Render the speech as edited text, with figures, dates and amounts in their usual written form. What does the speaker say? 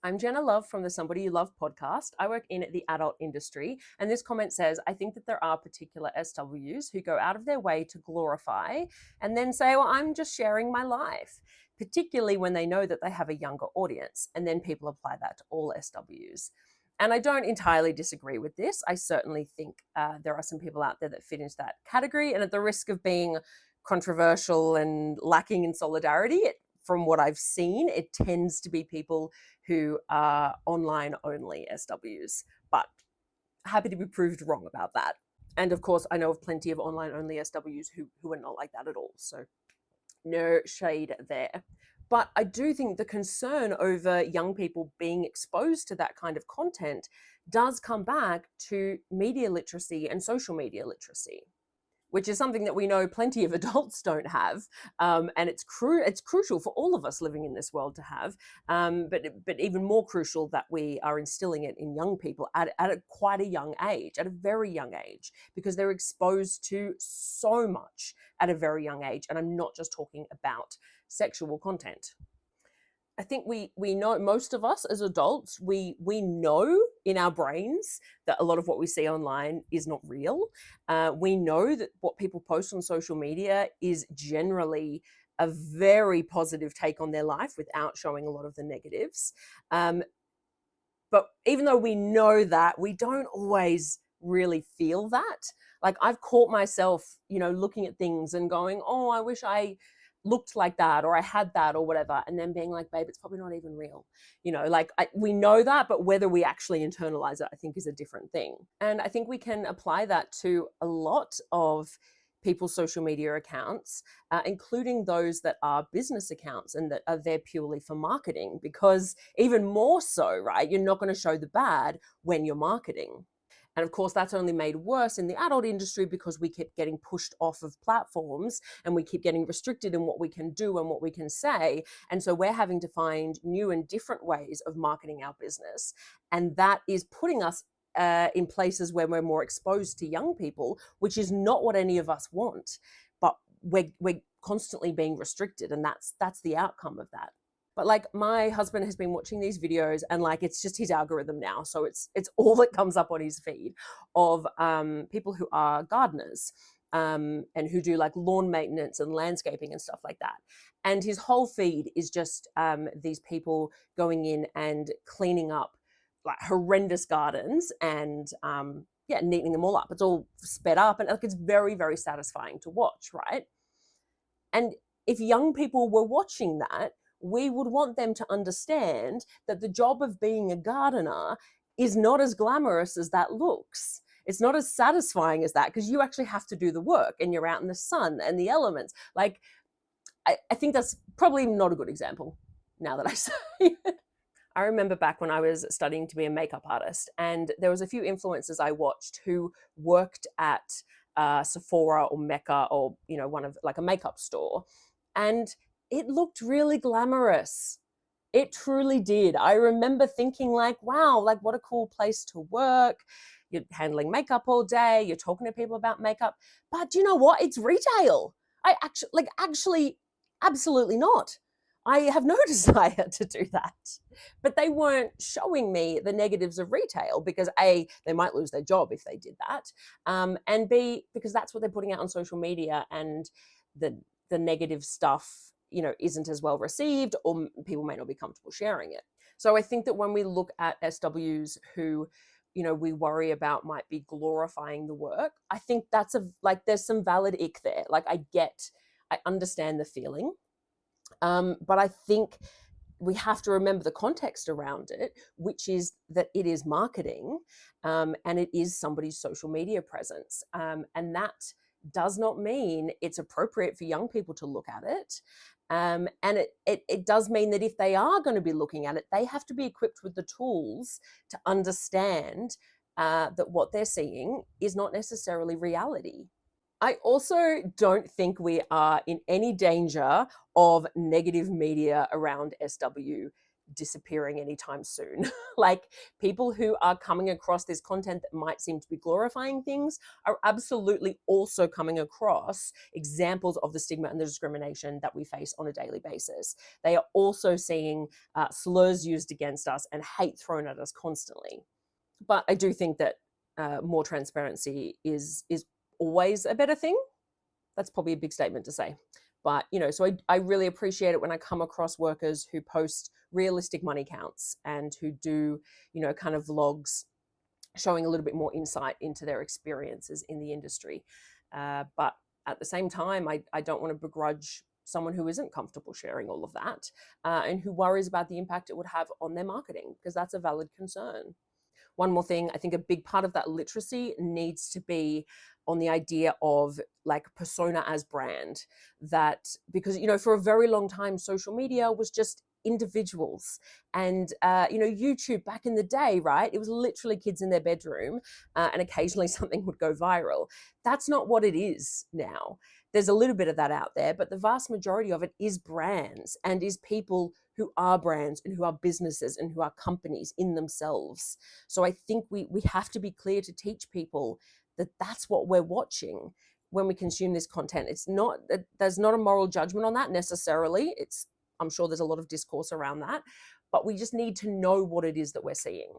I'm Jenna Love from the Somebody You Love podcast. I work in the adult industry, and this comment says, I think that there are particular SWs who go out of their way to glorify and then say, well, I'm just sharing my life, particularly when they know that they have a younger audience, and then people apply that to all SWs. And I don't entirely disagree with this. I certainly think there are some people out there that fit into that category, and at the risk of being controversial and lacking in solidarity, from what I've seen, it tends to be people who are online only SWs, but happy to be proved wrong about that. And of course, I know of plenty of online only SWs who are not like that at all. So no shade there. But I do think the concern over young people being exposed to that kind of content does come back to media literacy and social media literacy, which is something that we know plenty of adults don't have, and it's crucial for all of us living in this world to have, but even more crucial that we are instilling it in young people at quite a young age, at a very young age, because they're exposed to so much at a very young age, and I'm not just talking about sexual content. I think we know, most of us as adults, we know in our brains that a lot of what we see online is not real. We know that what people post on social media is generally a very positive take on their life without showing a lot of the negatives. But even though we know that, we don't always really feel that. Like, I've caught myself, looking at things and going, oh, I wish I looked like that, or I had that, or whatever, and then being like, babe, it's probably not even real. We know that, but whether we actually internalize it, I think, is a different thing. And I think we can apply that to a lot of people's social media accounts, including those that are business accounts and that are there purely for marketing, because even more so, right, you're not going to show the bad when you're marketing. And of course, that's only made worse in the adult industry because we keep getting pushed off of platforms and we keep getting restricted in what we can do and what we can say. And so we're having to find new and different ways of marketing our business. And that is putting us in places where we're more exposed to young people, which is not what any of us want. But we're constantly being restricted, and that's the outcome of that. But my husband has been watching these videos, and it's just his algorithm now. So it's all that comes up on his feed of people who are gardeners and who do lawn maintenance and landscaping and stuff like that. And his whole feed is just these people going in and cleaning up horrendous gardens and neatening them all up. It's all sped up, and it's very, very satisfying to watch, right? And if young people were watching that, we would want them to understand that the job of being a gardener is not as glamorous as that looks. It's not as satisfying as that, because you actually have to do the work and you're out in the sun and the elements. I think that's probably not a good example now that I say it. I remember back when I was studying to be a makeup artist, and there was a few influencers I watched who worked at Sephora or Mecca or, one of a makeup store. And it looked really glamorous. It truly did. I remember thinking wow, what a cool place to work. You're handling makeup all day. You're talking to people about makeup. But do you know what? It's retail. I actually, absolutely not. I have no desire to do that. But they weren't showing me the negatives of retail because A, they might lose their job if they did that. And B, because that's what they're putting out on social media, and the negative stuff isn't as well received, or people may not be comfortable sharing it. So I think that when we look at SWs who, we worry about might be glorifying the work, I think that's there's some valid ick there. I understand the feeling. But I think we have to remember the context around it, which is that it is marketing, and it is somebody's social media presence. And that does not mean it's appropriate for young people to look at it. And it does mean that if they are going to be looking at it, they have to be equipped with the tools to understand that what they're seeing is not necessarily reality. I also don't think we are in any danger of negative media around SW disappearing anytime soon. Like, people who are coming across this content that might seem to be glorifying things are absolutely also coming across examples of the stigma and the discrimination that we face on a daily basis. They are also seeing slurs used against us and hate thrown at us constantly. But I do think that more transparency is always a better thing. That's probably a big statement to say. But, so I really appreciate it when I come across workers who post realistic money counts and who do, kind of vlogs showing a little bit more insight into their experiences in the industry. But at the same time, I don't want to begrudge someone who isn't comfortable sharing all of that and who worries about the impact it would have on their marketing, because that's a valid concern. One more thing, I think a big part of that literacy needs to be on the idea of like persona as brand. That, because, for a very long time, social media was just individuals. And, YouTube back in the day, right? It was literally kids in their bedroom and occasionally something would go viral. That's not what it is now. There's a little bit of that out there, but the vast majority of it is brands and is people who are brands and who are businesses and who are companies in themselves. So I think we have to be clear to teach people that that's what we're watching when we consume this content. It's not, there's not a moral judgment on that necessarily. I'm sure there's a lot of discourse around that, but we just need to know what it is that we're seeing.